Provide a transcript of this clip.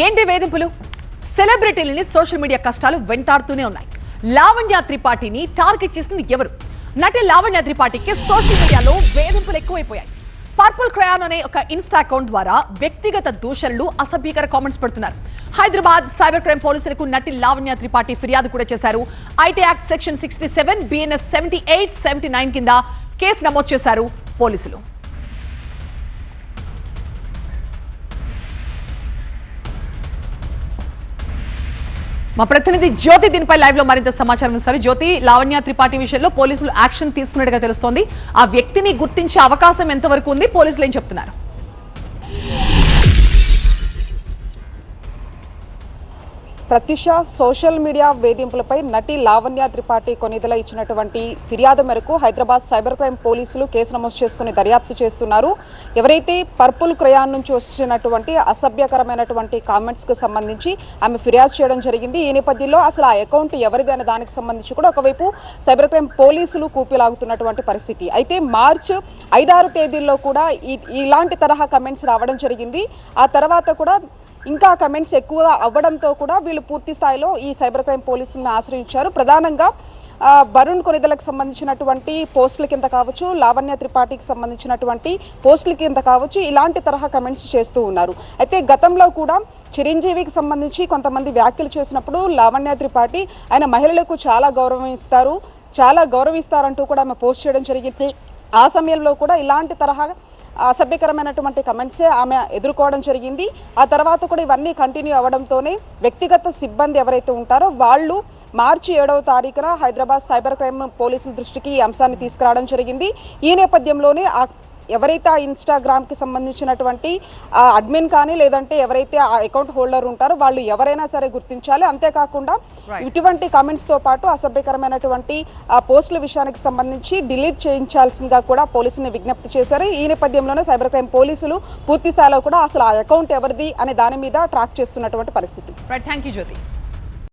ఏంటి వేధింపులు? సెలబ్రిటీలని social media కష్టాలు వెంటాడుతూనే ఉన్నాయి. లావణ్య త్రిపాఠిని టార్గెట్ చేసింది ఎవరు? నటి లావణ్య త్రిపాఠికి సోషల్ మీడియాలో వేధింపులు ఎక్కువైపోయాయి. పర్పుల్ క్రయాన్ అనే ఒక ఇన్స్టా అకౌంట్ ద్వారా వ్యక్తిగత దూషణలు, అసభ్యకర కామెంట్స్ పెడుతున్నారు. హైదరాబాద్ సైబర్ క్రైమ్ పోలీసులకు నటి లావణ్య త్రిపాఠి ఫిర్యాదు కూడా చేశారు. ఐటీ యాక్ట్ సెక్షన్ 67, BNS 78, 79 కింద కేసు నమోదు చేశారు పోలీసులు. మా ప్రతినిధి జ్యోతి దీనిపై లైవ్ లో మరింత సమాచారం ఇస్తారు. జ్యోతి, లావణ్య త్రిపాఠి విషయంలో పోలీసులు యాక్షన్ తీసుకున్నట్టుగా తెలుస్తోంది. ఆ వ్యక్తిని గుర్తించే అవకాశం ఎంతవరకు ఉంది? పోలీసులు ఏం చెప్తున్నారు? ప్రత్యుష, సోషల్ మీడియా వేధింపులపై నటి లావణ్య త్రిపాఠి కొనిదెల ఇచ్చినటువంటి ఫిర్యాదు మేరకు హైదరాబాద్ సైబర్ క్రైమ్ పోలీసులు కేసు నమోదు చేసుకుని దర్యాప్తు చేస్తున్నారు. ఎవరైతే పర్పుల్ క్రయాన్ నుంచి వచ్చినటువంటి అసభ్యకరమైనటువంటి కామెంట్స్కి సంబంధించి ఆమె ఫిర్యాదు చేయడం జరిగింది. ఈ నేపథ్యంలో అసలు ఆ అకౌంట్ ఎవరిది అనే దానికి సంబంధించి కూడా ఒకవైపు సైబర్ క్రైమ్ పోలీసులు కూపిలాగుతున్నటువంటి పరిస్థితి. అయితే మార్చి 5-6 తేదీల్లో కూడా ఇలాంటి తరహా కమెంట్స్ రావడం జరిగింది. ఆ తర్వాత కూడా ఇంకా కమెంట్స్ ఎక్కువగా అవ్వడంతో కూడా వీళ్ళు పూర్తి స్థాయిలో ఈ సైబర్ క్రైమ్ పోలీసులను ఆశ్రయించారు. ప్రధానంగా వరుణ్ కొనిదెలకు సంబంధించినటువంటి పోస్టుల కింద కావచ్చు, లావణ్య త్రిపాఠికి సంబంధించినటువంటి పోస్టుల కింద కావచ్చు, ఇలాంటి తరహా కమెంట్స్ చేస్తూ ఉన్నారు. అయితే గతంలో కూడా చిరంజీవికి సంబంధించి కొంతమంది వ్యాఖ్యలు చేసినప్పుడు లావణ్య త్రిపాఠి ఆయన మహిళలకు చాలా గౌరవిస్తారంటూ కూడా ఆమె పోస్ట్ చేయడం జరిగింది. ఆ సమయంలో కూడా ఇలాంటి తరహా అసభ్యకరమైనటువంటి కమెంట్సే ఆమె ఎదుర్కోవడం జరిగింది. ఆ తర్వాత కూడా ఇవన్నీ కంటిన్యూ అవ్వడంతోనే వ్యక్తిగత సిబ్బంది ఎవరైతే ఉంటారో వాళ్ళు మార్చి 7వ తారీఖున హైదరాబాద్ సైబర్ క్రైమ్ పోలీసుల దృష్టికి ఈ అంశాన్ని తీసుకురావడం జరిగింది. ఈ నేపథ్యంలోనే ఎవరైతే ఆ ఇన్స్టాగ్రామ్కి సంబంధించినటువంటి అడ్మిన్ కానీ లేదంటే ఎవరైతే ఆ అకౌంట్ హోల్డర్ ఉంటారో వాళ్ళు ఎవరైనా సరే గుర్తించాలి. అంతేకాకుండా ఇటువంటి కామెంట్స్తో పాటు అసభ్యకరమైనటువంటి పోస్టుల విషయానికి సంబంధించి డిలీట్ చేయించాల్సిందిగా కూడా పోలీసుని విజ్ఞప్తి చేశారు. ఈ నేపథ్యంలోనే సైబర్ క్రైమ్ పోలీసులు పూర్తి స్థాయిలో కూడా అసలు ఆ అకౌంట్ ఎవరిది అనే దాని మీద ట్రాక్ చేస్తున్నటువంటి పరిస్థితి. Thank you Jyothi.